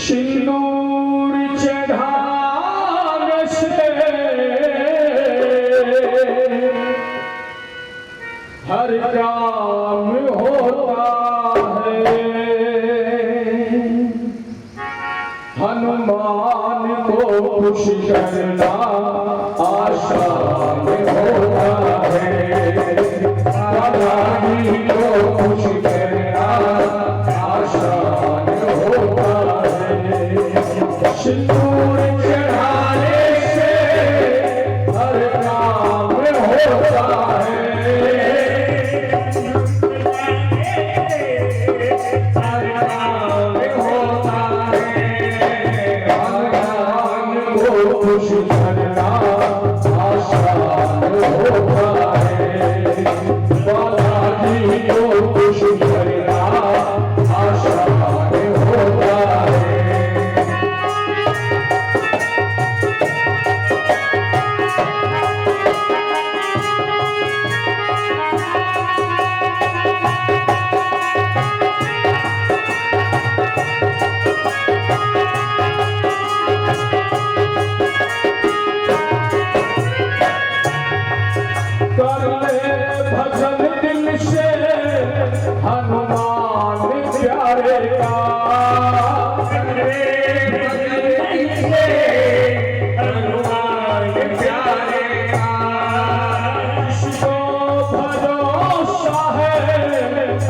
सिंदूर चढ़ाने से हर काम होता है। हनुमान को खुश करना आसान होता है। बालाजी को खुश करना आसान होता है। सिंदूर चढ़ाने से हर काम होता है। हर काम होता है। भगवान को खुश करना आसान होता है। बालाजी को खुश करना आसान होता है। भजन दिल से हनुमान प्यारे का। हनुमान प्यारे का इसको भरोसा है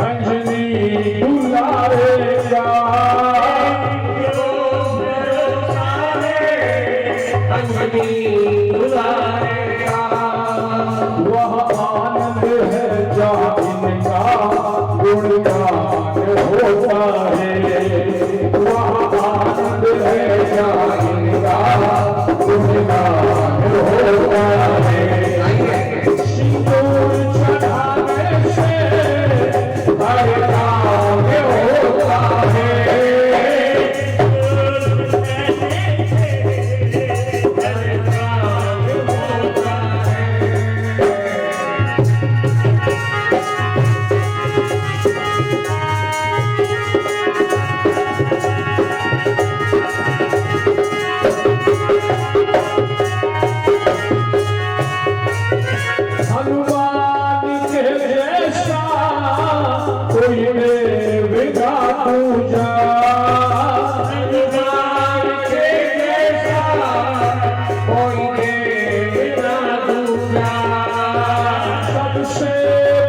अंजनी दुलारे का। अंजनी दुलारे का वह आनंद है जहाँ इनका गुणगान होता है। वह आनंद है जहाँ इनका गुणगान होता है। सिंदूर चढ़ाने से हर काम होता है। हनुमान के जैसा कोई देवता पूजा। हनुमान के जैसा कोई देवता पूजा। सबसे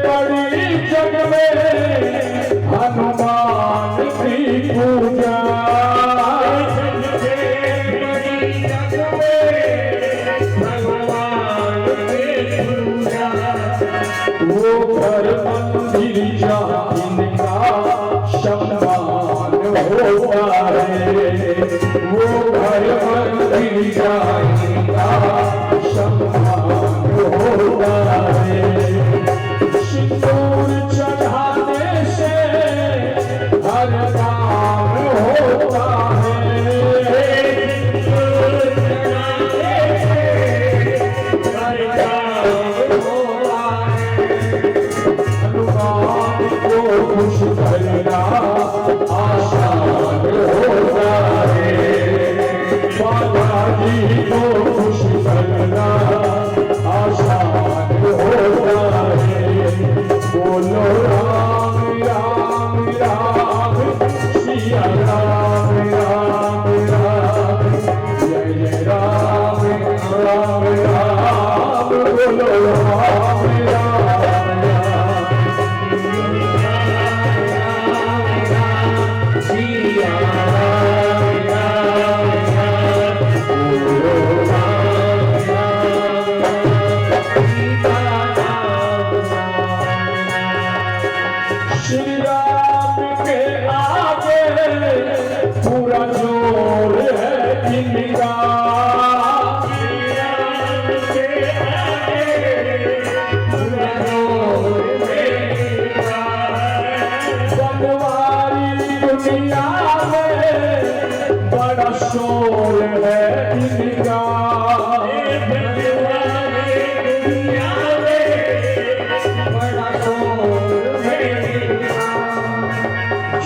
बड़ी जग में हनुमान की पूजा। सबसे बड़ी जग में भगवान की पूजा। वो घर मंदिर जहाँ इनका सम्मान होता है। वो घर मंदिर जहाँ इनका सम्मान होता है। सिंदूर चढ़ाने से हर काम होता है। सिंदूर चढ़ाने से हर काम होता है। हनुमान को खुश करना आसान होता है। बालाजी को खुश करना आसान होता है। बोलो राम राम राम सिया राम राम राम जय जय राम राम राम। बोलो राम राम सिया राम राम राम। बोलो राम राम सीता राम राम। श्री राम के आगे पूरा जोर है इनका। श्री राम के आगे पूरा जोर है इनका। बनवारी दुनिया में बड़ा शोर है इनका। बनवारी दुनिया में बड़ा शोर है इनका।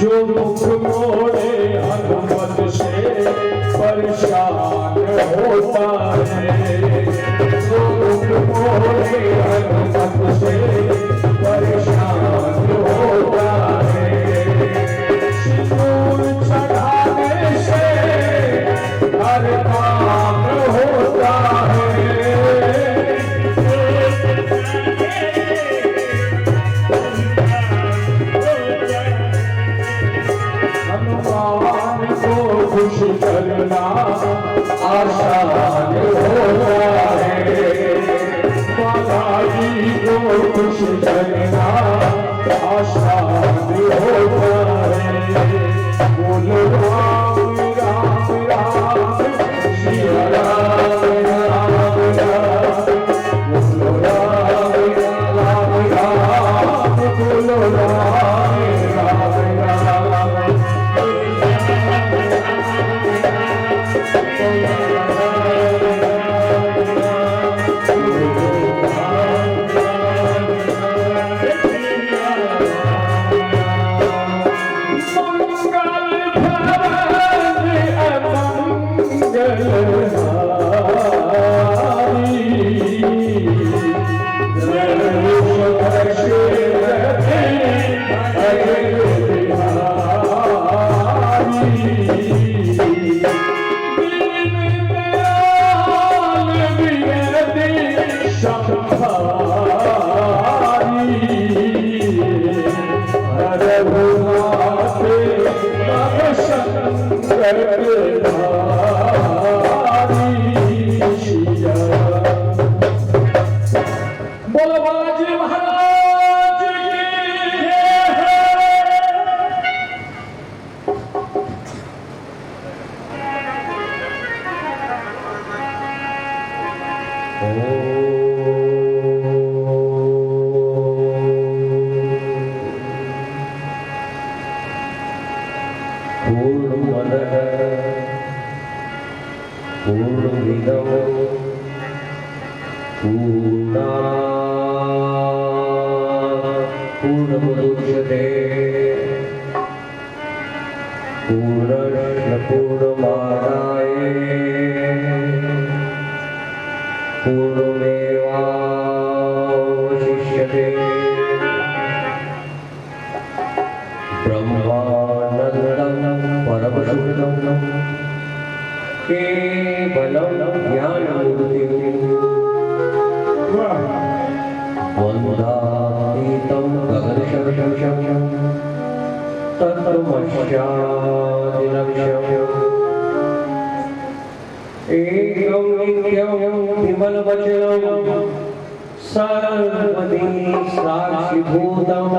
जो मुख मोड़े हनुमत से परेशान होता है, जो मुख मोड़े हनुमत से परेशान होता है। सिंदूर चढ़ाने से हर काम होता है। हनुमान को खुश करना आसान होता है, बालाजी को खुश करना आसान होता है। बोलो राम राम राम सिया राम राम राम, बोलो राम राम राम, बोलो राम राम राम। बोलो बालाजी महाराज की पूर्णमदः पूर्णमिदं पूर्णमुदच्यते पूर्णस्य पूर्णमादाय पूर्णमेवावशिष्यते। ब्रह्मानन्दं परमशुद्धं केवलं ज्ञानमूर्तिं वन्दातीतं गगनसदृशं तत्त्वमस्यादिलक्ष्यम् एकं नित्यं विमलवचनं सर्वदी साक्षिभूतं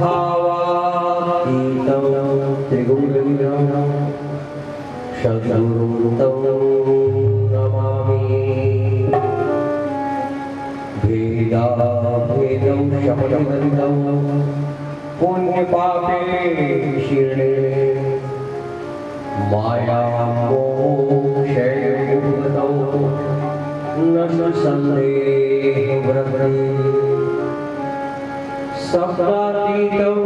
भावातीतं त्रिगुणविग्रहं सद्गुरुं तं नमामि। भेदाभेदं शमनमन्तं पुण्यपापे शीर्णे मायामोक्षयुक्तौ न सन्देहव्रतं सप्तातीतं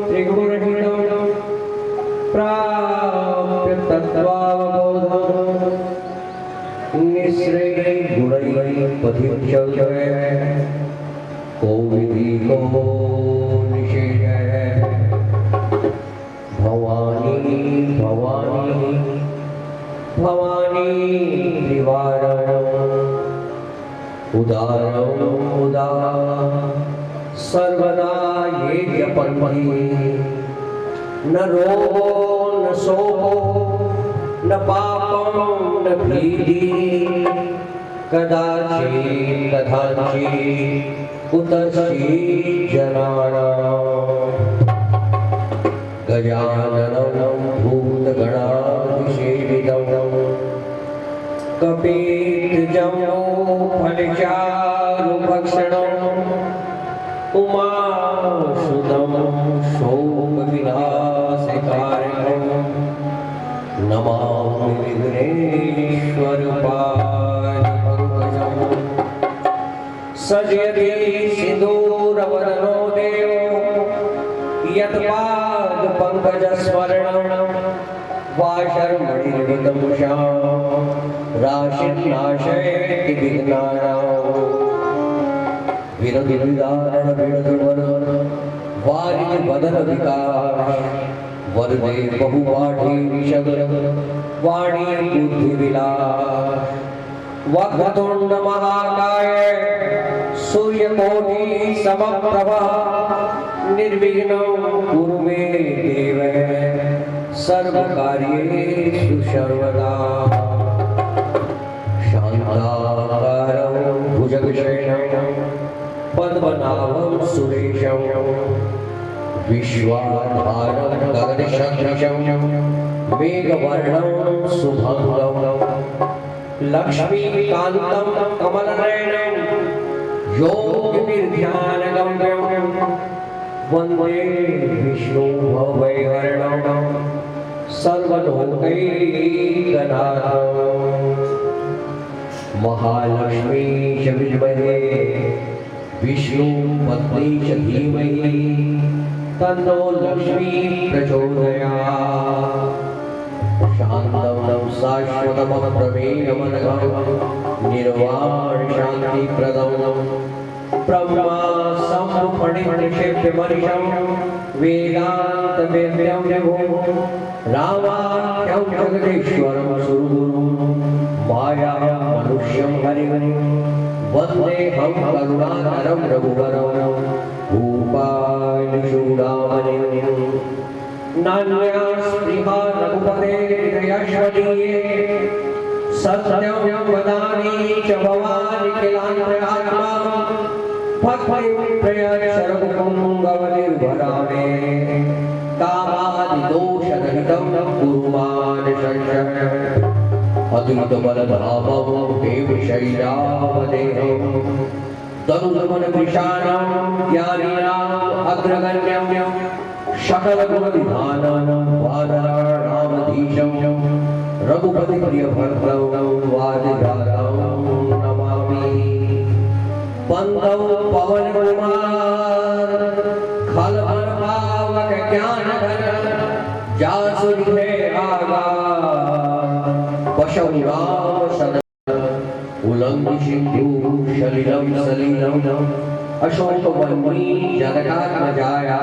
त्रिगुणरहितं प्राप्य तत्त्वावबोधं निःश्रेय गुणैः पथिच्यते को विधि को निषेधः। भवानी भवानी भवानी निवारणम् उदारम् उदार सर्वदा ये जपन्ति न रोगो न शोको न पापं न भीतिः कदाचित् कदाचित् कुतश्चित् जनानाम् गजाननं भूतगणाधिसेवितं कपितजम्बो फलचारुभक्षणम् उमासुतं शोकविनाशकारणं नमामि विघ्नेश्वरपादपङ्कजं। सजयति सिन्दूरवदनो देवो यत्पाद पंकज स्मरणं वाशर्मणिर्वितं श्याम राशिर्नाशयति विघ्नानां विरदिदारण विरदवर वारिधि वदन विकास वरदे बहुपाठी विशगर वाणी बुद्धि विलास वक्रतुंड महाकाय सूर्यकोटि समप्रभा निर्विघ्नं कुरु मे देव सर्वकार्येषु सर्वदा शान्ताकारं भुजगशयनं पद्मनाभं सुरेशं विश्वाधारं गगनसदृशं मेघवर्णं शुभंगं लक्ष्मीकान्तं कमलनयनं योगिभिर्ध्यानगम्यं वन्दे विष्णुभवैवर्णं सर्वलोकैकनाथं महालक्ष्मी च विद्महे विष्णुपत्नी च धीमहि तन्नो लक्ष्मी प्रचोदयात् शान्तं शाश्वतमप्रमेयमनघं निर्वाणशान्तिप्रदं ब्रह्मा सम्पणिमनिषेभ्यमनिशं वेदान्तवेद्यं विभुं रामाख्यं जगदीश्वरं सुरगुरुं माया मनुष्यं हरिं वन्देऽहं करुणाकरं रघुवरं भूपालचूडामणिं नान्या स्पृहा रघुपते हृदयश्वदीये सत्यं वदामि च भवानि किलान्तरात्मा भक्तिं प्रयच्छरपुङ्गवनिर्भरामे कामादिदोषरहितं कुरु मानशङ्कर अतुलितबलधामं देवशैलावदेहं तनुदमनविशालं ज्ञानिनाम् अग्रगण्यं सकलगुणविधानं वानराणामधीशं रघुपतिप्रियभर्त्रं वादिराजं नमामि बंधौ पवनकुमार खलबलपावक ज्ञानघन जासुधे आगा पशौ राम सदन उल्लंघि सिंधु सलिलं सलिलं अशोकवन्नी जगदात्मजाया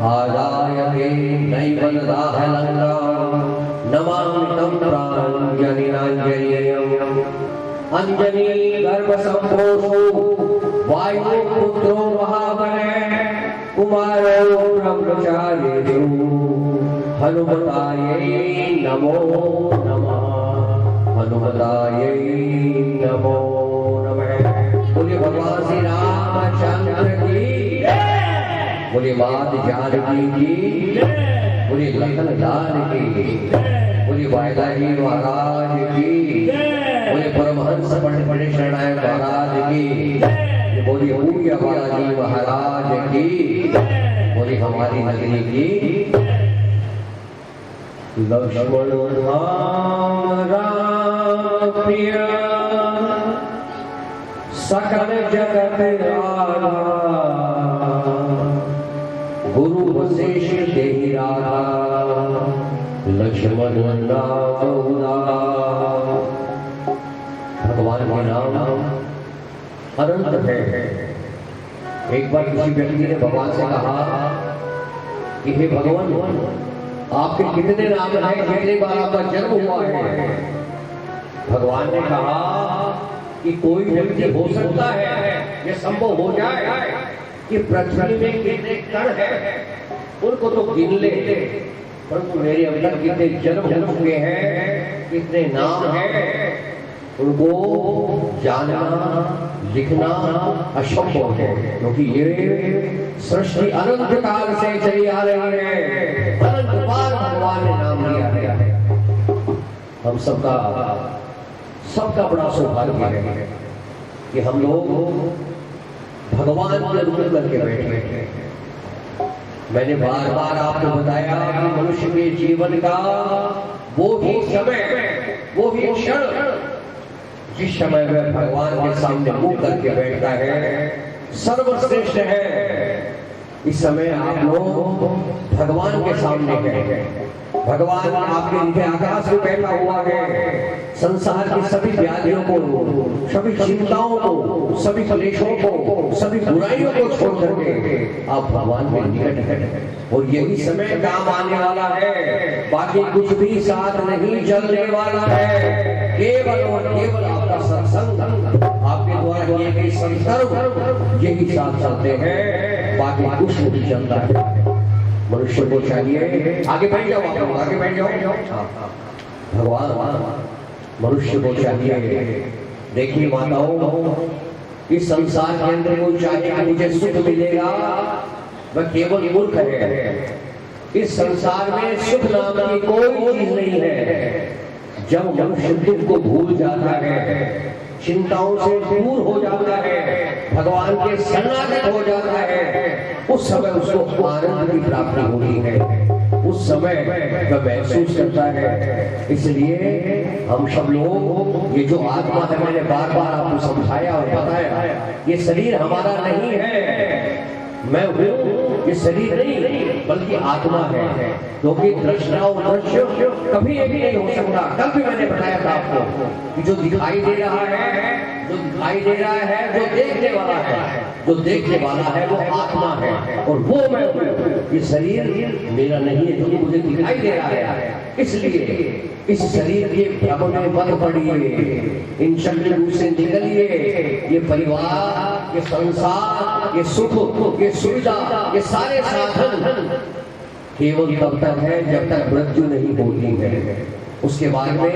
आदायते नैवनदाहलङ्गा नमामि तं प्राञ्जलिनाञ्जलिं अंजनी गर्भसम्भूतो वायुपुत्रो महाबले कुमारो ब्रह्मचारिणो हनुमतायै नमो नमः हनुमतायै नमो नमः। बोलिए भगवान श्री रामचंद्र की जय, बोलिए मात जानकी की जय, बोलिए लखन लाल की जय, बोलिए वायदाजी महाराज की जय, बोलिए परमहंस पंडित शरणायक महाराज की, बोलिए पूज्य बालाजी महाराज की, बोलिए हमारी नगरी की। लक्ष्मण राम राम प्रिय सकल जगत आधार गुरु वशिष्ठ देहि राधा लक्ष्मण नाम भगवान के नाम अनंत है। एक बार किसी व्यक्ति ने भगवान से कहा कि हे भगवान आपके कितने नाम हैं, कितने बार आपका जन्म हुआ है। भगवान ने कहा कि कोई व्यक्ति हो सकता है, ये संभव हो जाए कि पृथ्वी में कितने कण हैं उनको तो गिन ले, परंतु मेरे अंदर कितने जन्म हो चुके हैं, कितने नाम हैं, उनको जानना लिखना असंभव है, क्योंकि ये सृष्टि अनंत काल से चली आ रही है। अनंत बार भगवान ने नाम लिया है। हम सबका बड़ा सौभाग्य है कि हम लोग भगवान के रूप करके बैठे हैं। मैंने बार बार आपको बताया कि मनुष्य के जीवन का वो भी समय, वो भी क्षण जिस समय वह भगवान के सामने मुंह करके बैठता है सर्वश्रेष्ठ है। इस समय आप लोग भगवान के सामने हैं। भगवान आपके नीचे आकाश में बैठा हुआ है। संसार की सभी व्याधियों को, सभी चिंताओं को, सभी क्लेशों को, सभी बुराइयों को छोड़ करके आप भगवान के निकट हैं। और यही समय काम आने वाला है, बाकी कुछ भी साथ नहीं चलने वाला है। केवल और केवल आपका सत्संग, आपके द्वारा किए गए संकल्प यही साथ चलते हैं, बाकी कुछ नहीं चलता है। मनुष्य को चाहिए, आगे बैठ जाओ, आगे बैठ जाओ। भगवान मनुष्य को चाहिए, देखिए माताओं, इस संसार के अंदर को चाहिए कि मुझे सुख मिलेगा, वह केवल मूर्ख है। इस संसार में सुख नाम की कोई चीज नहीं है। जब मनुष्य दुख को भूल जाता है, चिंताओं से दूर हो जाता है, भगवान के शरणागत हो जाता है, उस समय उसको आनंद की प्राप्ति होती है। उस समय वह महसूस करता है। इसलिए हम सब लोग, ये जो आत्मा है, मैंने बार बार आपको समझाया और बताया, ये शरीर हमारा नहीं है, मैं हूँ, ये शरीर नहीं बल्कि आत्मा है। क्योंकि दृष्टा और दृश्य कभी एक नहीं हो सकता। कल भी मैंने बताया था आपको कि जो दिखाई दे रहा है, जो दिखाई दे रहा है, जो देखने वाला है, जो देखने वाला है वो आत्मा है, और वो मैं हूँ। ये शरीर मेरा नहीं है जो मुझे दिखाई दे रहा है। इसलिए इस शरीर के भ्रम में मत पड़िए, इन शब्दों से निकलिए। ये परिवार, ये संसार, ये सुख, ये सुविधा, ये सारे साधन केवल तब तक है जब तक मृत्यु नहीं होती है। उसके बाद में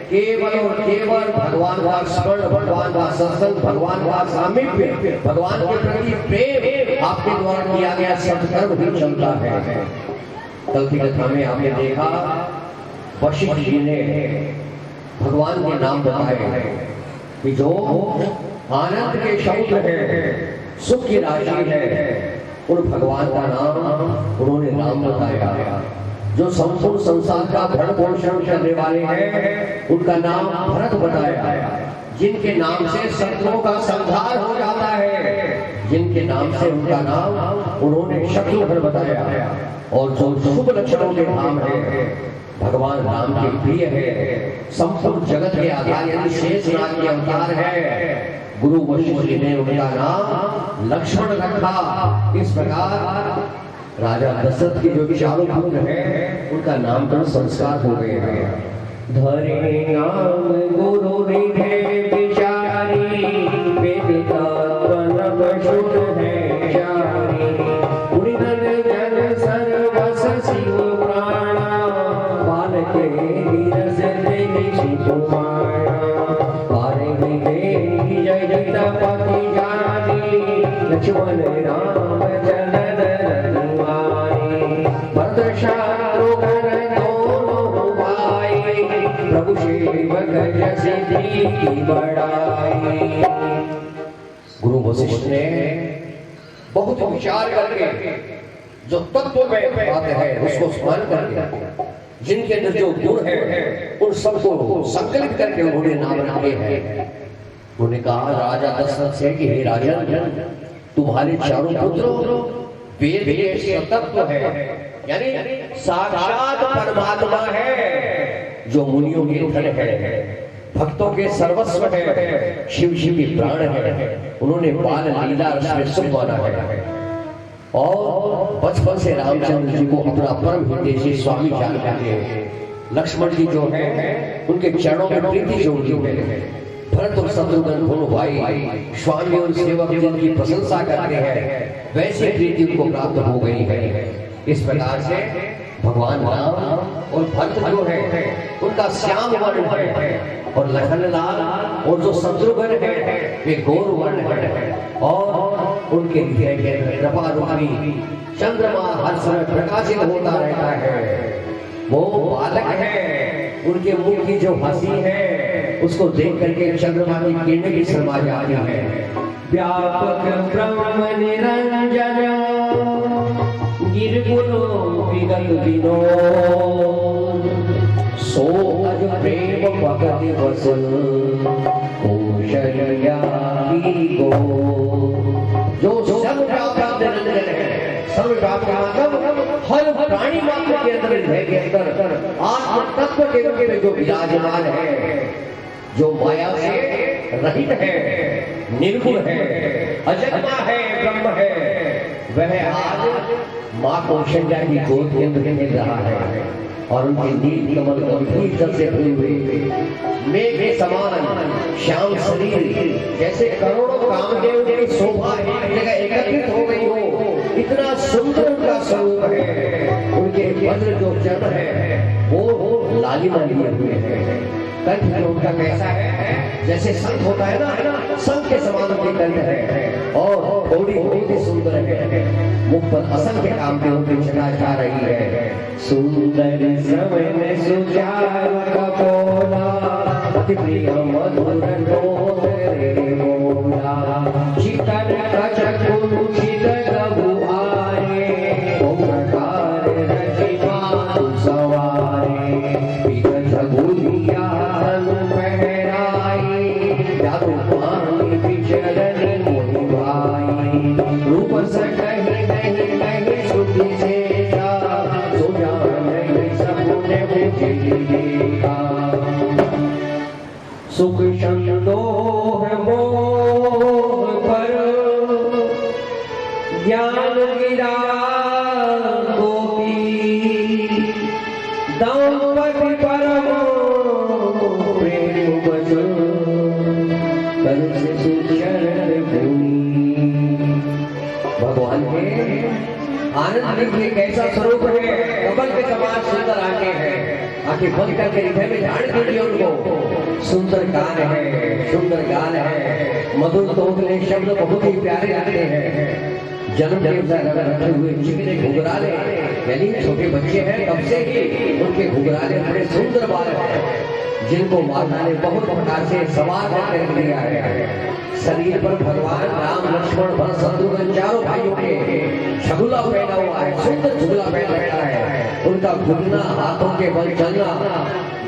केवल और केवल भगवान का स्मरण, भगवान का सत्संग, भगवान का सामीप्य, भगवान के प्रति प्रेम, आपके द्वारा किया गया सत्कर्म भी चलता है। कल की कथा में आपने देखा, वशिष्ठ जी ने भगवान के नाम बताए कि जो आनंद के शब्द है, सुख की राशि है, उन भगवान का नाम उन्होंने नाम बताया। जो संपूर्ण संसार का भरण पोषण करने वाले हैं, उनका नाम भरत बताया। जिनके नाम से शत्रुओं का संहार हो जाता है, जिनके नाम से उनका नाम उन्होंने शत्रुघ्न बताया। और जो शुभ लक्षणों के नाम है, भगवान राम के प्रिय है, संपूर्ण जगत के आधार शेषनाग के अवतार है। गुरु वशिष्ठ जी ने उनका नाम लक्ष्मण रखा। इस प्रकार राजा दशरथ के जो चारों पुत्र हैं, उनका नामकरण संस्कार हो गए हैं। धरे नाम गुरु निधे विचारी, वेदिका पनप शुद्ध है चारी। उड़िदन जन सर्वस शिव प्राणा, बाल के नीरस देखि कुमारा। पारे देहि जय जगपति जानी, लक्ष्मण राम चरण रघुवाई। भरत शत्रुघ्न दोनों भाई, प्रभु सेवक जस की बड़ाई। गुरु वशिष्ठ ने बहुत विचार करके जो तत्व में बात है उसको स्मरण करके, जिनके अंदर जो गुण है उन सबको संकलित करके उन्होंने नाम रखे हैं। उन्होंने कहा राजा दशरथ से कि हे राजन, तुम्हारे चारों पुत्र वेद के तत्व है, यानी साक्षात परमात्मा है, जो मुनियों के धन है, भक्तों के सर्वस्व है, शिव जी के प्राण है। उन्होंने बाल लीला रस में सुख माना है और बचपन से रामचंद्र जी को अपना परम हितैषी स्वामी जान करते हैं। लक्ष्मण जी जो है उनके चरणों में प्रीति जोड़ी है। भरत और शत्रुघ्न दोनों भाई स्वामी और सेवक जिनकी प्रशंसा करते हैं, वैसी प्रीति उनको प्राप्त हो गई है। इस प्रकार से भगवान राम और भरत जो है उनका श्याम वर्ण है, और लखन लाल और जो शत्रुघ्न है वे गौर वर्ण है। और उनके कृपा रूपी चंद्रमा हर समय प्रकाशित होता रहता है। वो बालक है, उनके मुख की जो हंसी है उसको देख करके चंद्रमा की किरणें भी शर्मा जाती है। व्यापक ब्रह्म निरंजन, गिरगुनो विगत विनोद। सो अज प्रेम भगति वसन, कौशल्या की गो। जो सब निरंजन है, सर्वव्यापक मतलब हर प्राणी मात्र के अंदर हृदय के अंदर आत्म तत्व के रूप में जो विराजमान है, जो माया से रहित है, निर्गुण है, अजन्मा है, ब्रह्म है, वह आज माँ कौशल्या की गोद के अंदर खेल रहा है और उनके नील कमल गंभीर जल से भरे हुए मेघ के समान श्याम शरीर जैसे करोड़ों कामदेव की शोभा एक जगह एकत्रित हो गई हो, इतना सुंदर उनका स्वरूप है। उनके वज्र जो चरण है वो लालिमा लिए हुए हैं। कंठ में उनका कैसा है, जैसे शंख होता है ना, शंख के समान उनके कंठ है और थोड़ी बहुत ही सुंदर है। मुख पर असंख्य कामदेव की छटा छा रही है। सुंदर समय सुचार कपोला अति प्रिय मधुर लोक रे मोला, चितन कचक कुचित गबुआरे ओंकार रचिमा सवारे पित जगुलिया पहराई जादू पानी विचरण मोहिवाई रूप सकहि नहीं नहीं सुधि से सो जाने सपुने देखा सुख संतोष मोह पर ज्ञान गिरा गोपी दंपति परम प्रेम बचन कर से सुचरण भूमि। भगवान के आनंद के कैसा स्वरूप है, कमल के समान सुंदर आंखें हैं, आंखें बंद करके हृदय में ध्यान कीजिए उनको। सुंदर गान है, सुंदर गान है, मधुर तोतले शब्द बहुत ही प्यारे आते हैं। जन्म देवता रखे हुए चिकने घुघराले, यानी छोटे बच्चे हैं तब से ही उनके घुघराले बड़े सुंदर बाल हैं, जिनको माता ने बहुत प्रकार से सवार कर दिया है। शरीर पर भगवान राम लक्ष्मण भरत शत्रुघ्न चारों भाइयों के झगुला पहना हुआ है, सुंदर झगुला पहना बैठा है। उनका घुटना हाथों के बल चलना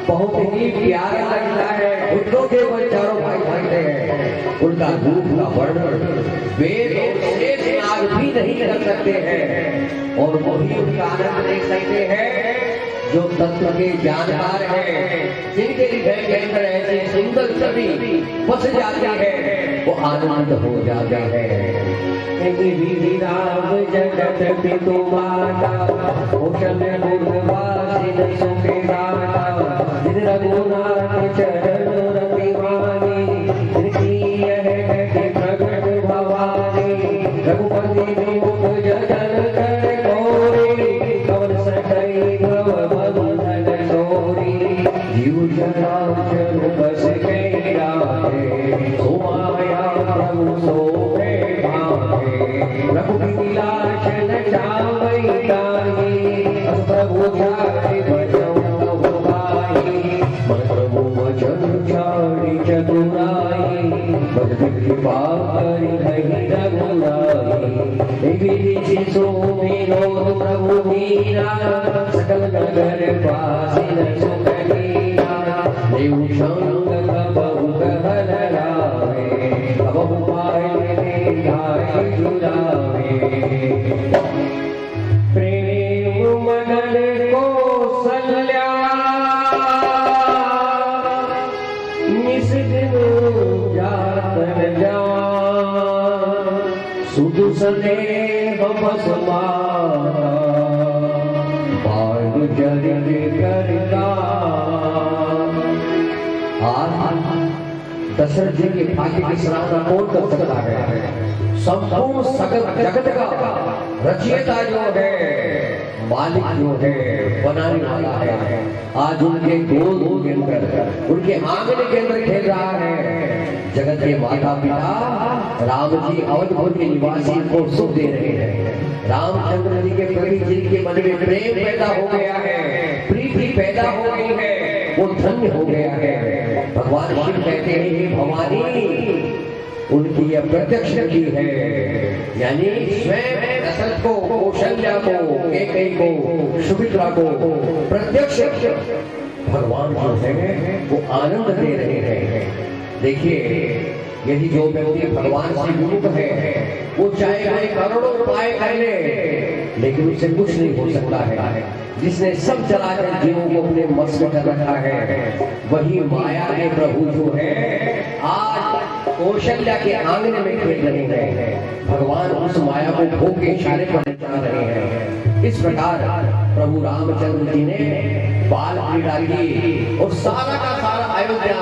बहुत ही प्यारा लगता है, घुटनों के बल चारों भाई भागते हैं। उनका रूप का वर्णन वेद और शेष नाग भी नहीं कर सकते हैं और वही उनका आनंद देख सकते हैं जो तत्व के जानकार हैं, जिनके हृदय के अंदर ऐसी सुंदर छवि बस जाती है, वो आनंद हो जाता है। राम जगत पितु माता कौशल गुरुवासिन सुखे दाता रघुनाथ चरण रतिवानी तृतीय है प्रगट भवानी रघुपति मुख जगन कर गौरी कवन सटई भव बंधन चोरी जीव चराचर बस गई राधे सो माया प्रभु सो रघुपति लाशन चावई ताही प्रभु जाए बचन भाई मन प्रभु वचन छाड़ी चतुराई बद कृपा करि नहीं रघुराई विधि सो विनोद प्रभु मीरा सकल नगर पासिन सुख लीला देव संग कबहु कहल रावे कबहु पाए धाय जुरावे प्रेम मगन कौशल्या निस दिन जातन जान सुदु स्नेह बसमा बाल जरित करता। दशरथ जी के भाग्य की सराहना कौन कर सकता है? संपूर्ण सकल जगत का रचयिता जो है, मालिक जो है, बनाने वाला है, आज उनके गोद के अंदर, उनके आंगन के अंदर खेल रहा है। जगत के माता पिता राम जी अवधपुर के निवासी को सुख दे रहे हैं। रामचंद्र जी के प्रति जिनके मन में प्रेम पैदा हो गया है, प्रीति पैदा हो गई है, वो धन्य हो गया है। भगवान शिव कहते हैं भवानी उनकी यह प्रत्यक्ष की है, यानी स्वयं दशरथ को, कौशल्या को, कैकेयी को, सुमित्रा को प्रत्यक्ष भगवान जो है वो आनंद दे रहे हैं। देखिए यदि जो व्यक्ति भगवान से विमुख है वो चाहे वह करोड़ों उपाय कर ले लेकिन उससे कुछ नहीं हो सकता है। जिसने सब चलाकर जीवों को अपने मस्त कर रखा है वही माया के प्रभु जो है आज कौशल्या के आंगन में खेल रहे हैं। भगवान उस माया को खो के इशारे पर जा रहे हैं। इस प्रकार प्रभु रामचंद्र जी ने बाल क्रीड़ा की और सारा का सारा अयोध्या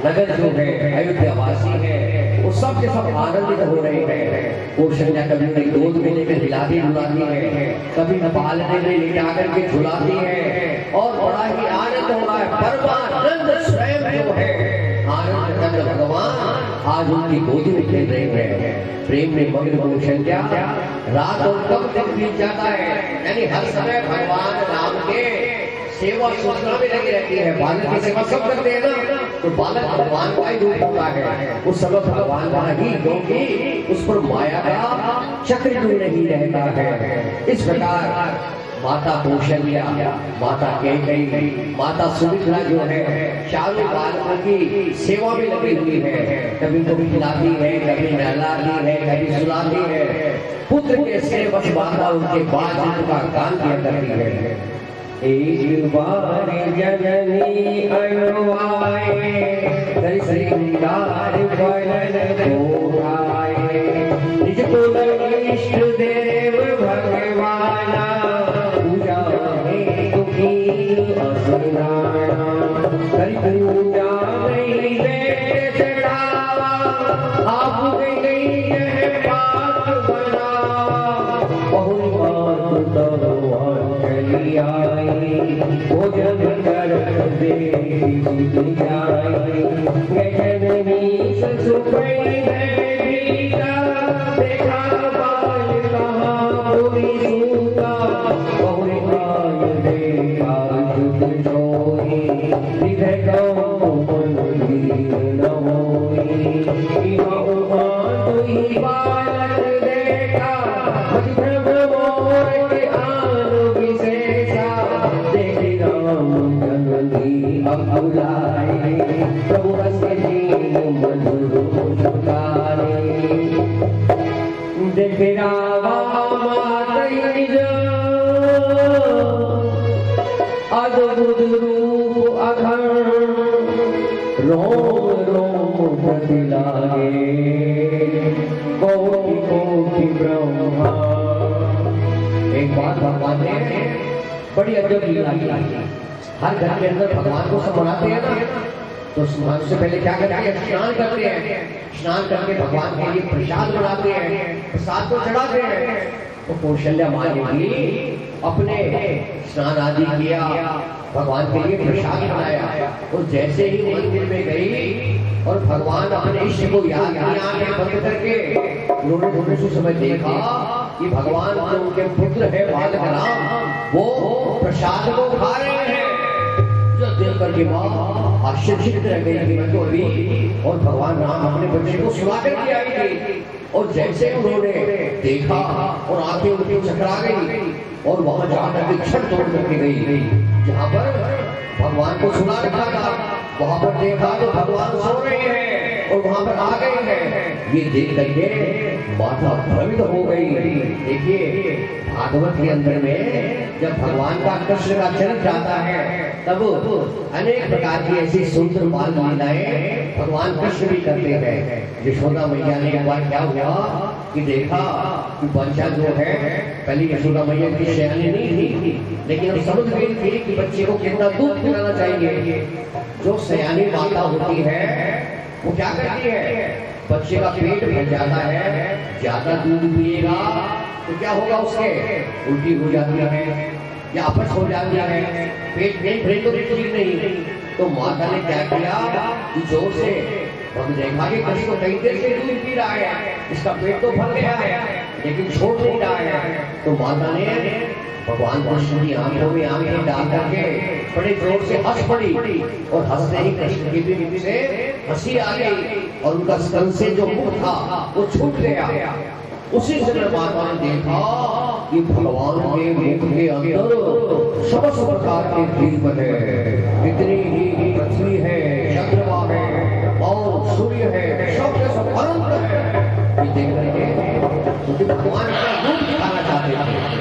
नगर जो है अयोध्या वासी है वो सब के सब आनंदित हो रहे हैं। कौशल्या कभी उन्हें गोद में लेकर हिलाती डुलाती है, कभी पालने में ले जाकर के झुलाती है और बड़ा ही आनंद हो रहा है। परमानंद स्वयं जो है आनंद चंद्र भगवान आज उनकी गोदी में खेल रहे हैं। प्रेम में मग्न कौशल्या रात और कब तक बीत जाता है, यानी हर समय भगवान राम के सेवा सूचना में लगी रहती है। बालक की सेवा सब करते हैं ना, तो बालक भगवान का ही रूप होता है। उस समय भगवान का ही, क्योंकि उस पर माया का चक्र भी नहीं रहता है। इस प्रकार माता कौशल्या, माता कैकेयी, माता सुमित्रा जो है चारों बालकों की सेवा में लगी हुई है। कभी कभी खिलाती है, कभी नहलाती है, कभी सुलाती है। पुत्र के सिर बस माता उनके बाद उनका काम किया करती है। एक बार जननी अनुआए श्रृंगार बरन कोहाए निज कुल इष्ट देव भगवाना पूजा में दुखी असुराना करी पूजा में बैठ चढ़ावा आप गई है पाक बना बहुत बात तब चली आई भोजन कर दे सुखई है गीता देखा बाल कहाँ कोई सूता बहुरी बाल देखा शुद्ध सोई हृदय गौ मंदिर न होई तो ही बालक देखा भ्रम मोर के आन विशेषा देखे राम जननी अबुलाए प्रभु रस मधुर पुकारे देखे रामा अद्भुत रूप अखंड रोम रोम बदलाए कोटि कोटि ब्रह्मा। एक बात भगवान ने बड़ी अजब लीला की। हर घर के अंदर भगवान को सब मनाते हैं ना, तो स्नान से पहले क्या करते हैं? स्नान करते हैं। स्नान करके भगवान के लिए प्रसाद बनाते हैं, प्रसाद को चढ़ाते हैं। तो कौशल्या माँ ने भी अपने स्नान आदि किया, भगवान के लिए प्रसाद बनाया। और जैसे ही मंदिर में गई और भगवान अपने इष्ट को याद किया, आंखें बंद करके उन्होंने थोड़े से समय देखा कि भगवान जो उनके पुत्र है बालक राम वो प्रसाद को खा रहे हैं। जो देख करके माँ आश्चर्यचकित रह गई कि तो अभी और भगवान राम अपने बच्चे को सुला कर के आई थी। और जैसे उन्होंने देखा और आंखें उनकी चकरा गई और वहां जाकर के क्षण तोड़ करके गई जहां पर भगवान को सुला रखा था। वहां पर देखा तो भगवान सो रहे हैं और वहां पर आ गए हैं। ये देख करके माता भ्रमित हो गई। देखिए भागवत के अंदर में जब भगवान का कृष्ण का जन्म जाता है तब अनेक प्रकार की ऐसी सुंदर बाल लीलाएं भगवान कृष्ण भी करते हैं। यशोदा मैया ने एक बार क्या हुआ कि देखा कि बच्चा जो है, पहले यशोदा मैया की सयानी नहीं थी लेकिन अब समझ गई थी कि बच्चे को कितना दूध पिलाना चाहिए। जो सयानी माता होती है वो क्या करती है? बच्चे का पेट भर जाता है, ज्यादा दूध पिएगा तो क्या होगा? उसके उल्टी हो जाती है या अपच हो जाती है, पेट नहीं भरे तो ठीक नहीं। तो माता ने क्या किया कि जोर से देखा कि किसी को कई देर से दूध पी रहा है, इसका पेट तो भर गया है लेकिन छोड़ नहीं रहा है। तो माता ने भगवान कृष्ण की आंखों में आंखें डाल करके बड़े जोर से हंस पड़ी और हंसते ही कृष्ण की भी से हंसी आ गई और उनका स्तन से जो मुख था वो छूट गया। उसी समय माता ने देखा कि भगवान के मुख के अंदर समस्त प्रकार के दीप है, इतनी ही पृथ्वी है, चंद्रमा है और सूर्य है, सब कि भगवान का रूप दिखाना चाहते थे।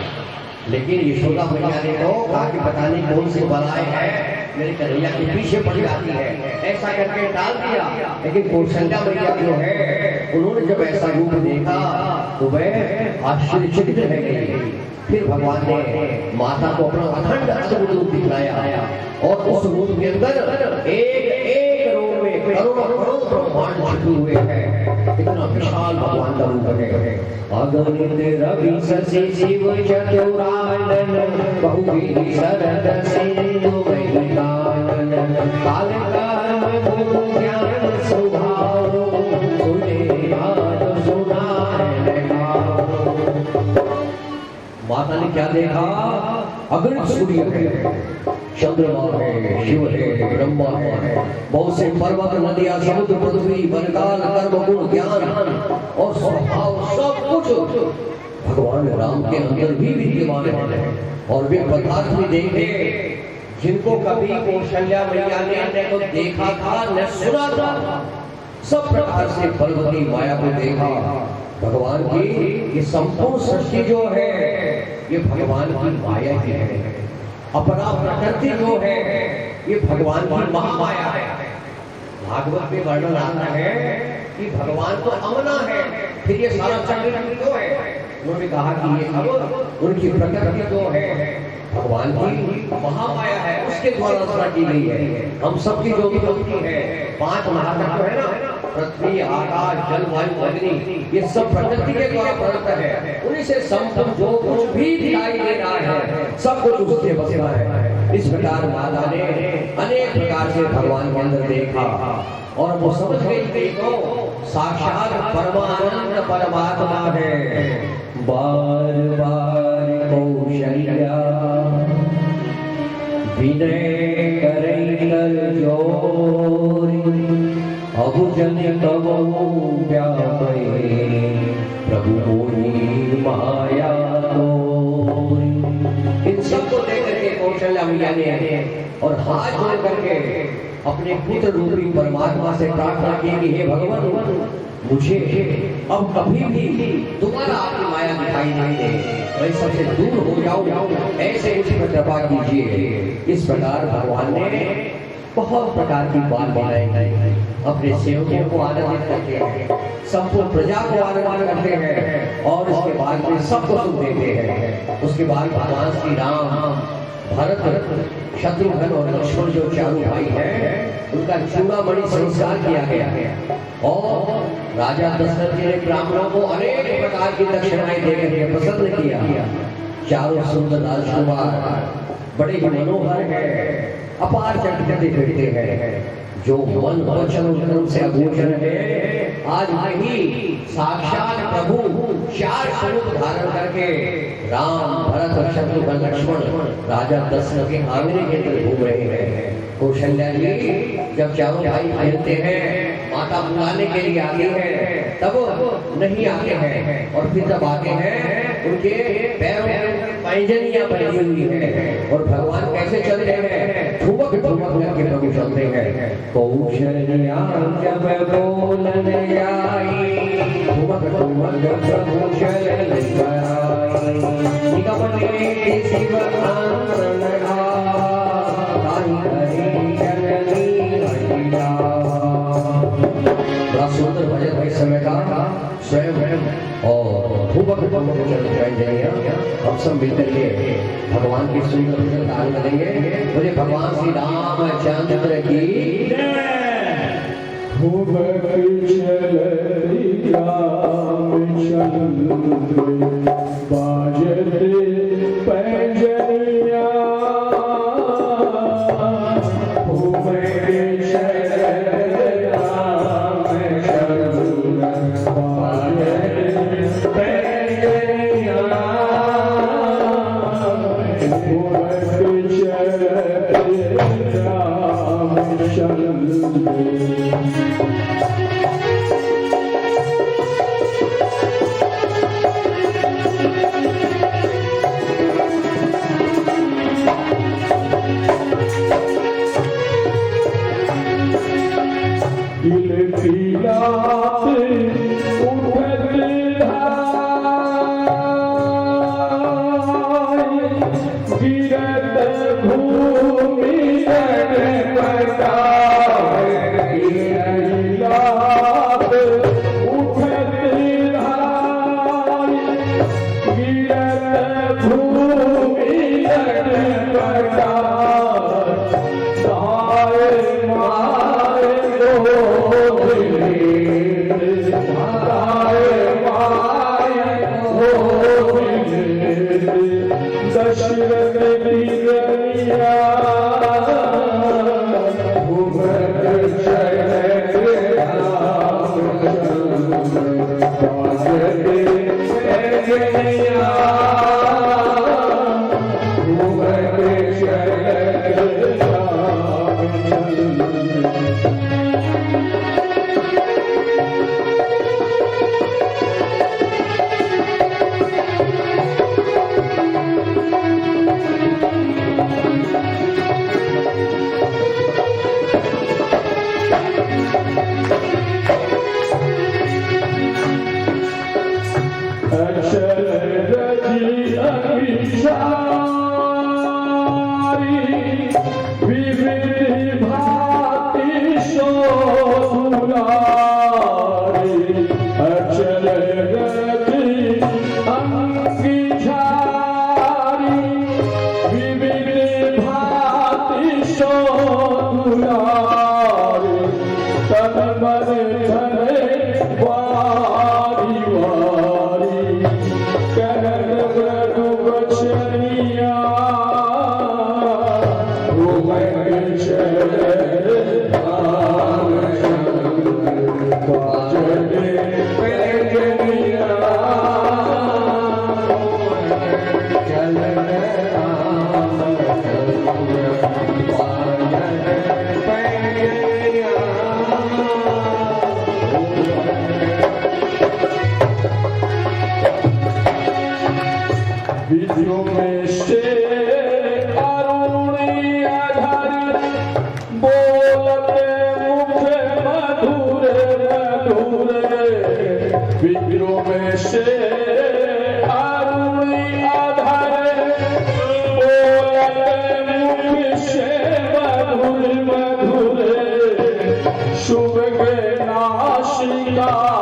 लेकिन यशोदा मैया ने तो कहा कि पता नहीं कौन सी बलाएं हैं मेरे कन्हैया के पीछे पड़ जाती है, ऐसा करके डाल दिया। लेकिन कौशल्या मैया जो है उन्होंने जब ऐसा रूप देखा तो वह आश्चर्यचकित रह गई। फिर भगवान ने माता को अपना अखंड अद्भुत रूप दिखलाया और उस रूप के अंदर एक एक रूप में करोड़ों करोड़ ब्रह्मांड छिपे हुए हैं। इतना विशाल भगवान का रूप है। अगणित रवि शशि शिव चतुरानन बहुविध शरद सिंधु महिमानन काल कर्म ज्ञान स्वभाव सुने आज सुनाए माता ने क्या देखा? अगणित सूर्य है, चंद्रमा है, शिव है, ब्रह्मा है, बहुत से पर्वत नदियां समुद्र पृथ्वी वनकाल कर्म गुण ज्ञान और स्वभाव सब कुछ भगवान राम के अंदर भी विद्यमान है। और वे पदार्थ भी देखे जिनको कभी कौशल्या मैया ने तो देखा था न सुना था। सब प्रकार से भगवती माया को देखा। भगवान की ये संपूर्ण सृष्टि जो है ये भगवान की माया ही है। अपना प्रकृति जो है ये भगवान की महामाया है। भागवत में वर्णन आता है कि भगवान तो अमना है, फिर ये सारा चक्र जो है उन्होंने कहा कि ये अब उनकी प्रकृति जो है भगवान की महामाया है, उसके द्वारा रचना की गई है। हम सबकी जो भी होती है 5 महातत्व है ना, पृथ्वी आकाश जल वायु अग्नि, ये सब प्रकृति के द्वारा प्रदत्त है। उन्हीं से संपूर्ण जो कुछ भी दिखाई दे रहा है सब कुछ उससे बसा है। इस प्रकार माता ने अनेक प्रकार से भगवान के अंदर देखा और वो समझ गई कि तो साक्षात परमानंद परमात्मा है। बार बार कौशल्या विनय करे कर जोरी अबु जन तब व्यापे प्रभु मोहि माया तोरी। इन सबको देख करके कौशल्या मैया ने और हाथ जोड़ करके अपने पुत्र रूपी परमात्मा से प्रार्थना की कि हे भगवान मुझे अब कभी भी दोबारा आपकी माया दिखाई नहीं दे, मैं सबसे दूर हो जाऊं, ऐसे मुझ पर कृपा कीजिए। इस प्रकार भगवान ने बहुत प्रकार की बात बनाई, अपने सेवकों को आनंदित करते हैं, संपूर्ण प्रजा को आनंदित करते हैं और उसके बाद में सबको सुख देते हैं। उसके बाद भगवान श्री राम भरत शत्रुघ्न और लक्ष्मण जो चारों भाई हैं उनका चूड़ामणि संस्कार किया गया और राजा दशरथ जी ने ब्राह्मणों को अनेक प्रकार की दक्षिणाएं देकर पसंद किया। चारों सुंदर राजकुमार बड़े ही मनोहर हैं, अपार चटकते फिरते हैं, जो मन वचन कर्म से अगोचर है। आज वही साक्षात प्रभु 4 स्वरूप धारण करके राम भरत शत्रुघ्न लक्ष्मण राजा दशरथ के आंगने के अंदर घूम रहे हैं। कौशल्या जी जब चारों भाई खेलते हैं, माता बुलाने के लिए आते हैं तब नहीं आते हैं और फिर जब आते हैं उनके पैरों में पैंजनियां बनी हुई हैं और भगवान कैसे चल रहे हैं? ठुमक ठुमक करके प्रभु चलते हैं। कौशल्या जब बोलन आई ठुमक ठुमक प्रभु चलन आई निगमने शिव आनंद बड़ा सुंदर भजन है इस समय का स्वयं और ठुमक ठुमक हम सब मिलकर के भगवान की सुंदर भजन गान करेंगे। बोले भगवान श्री रामचंद्र की बाजते पैंजनिया दिल की रात उठत धारा गिरत भूमि पटाए गिरत उठत धाई गिरत भूमि पटाए माए दशरथ बिगड़िया विधियों में से अरुणी अधर बोलते मुख मधुर मधुर विधियों में से अरुणी अधर बोलते मुख से मधुर मधुर शुभ के नाशिका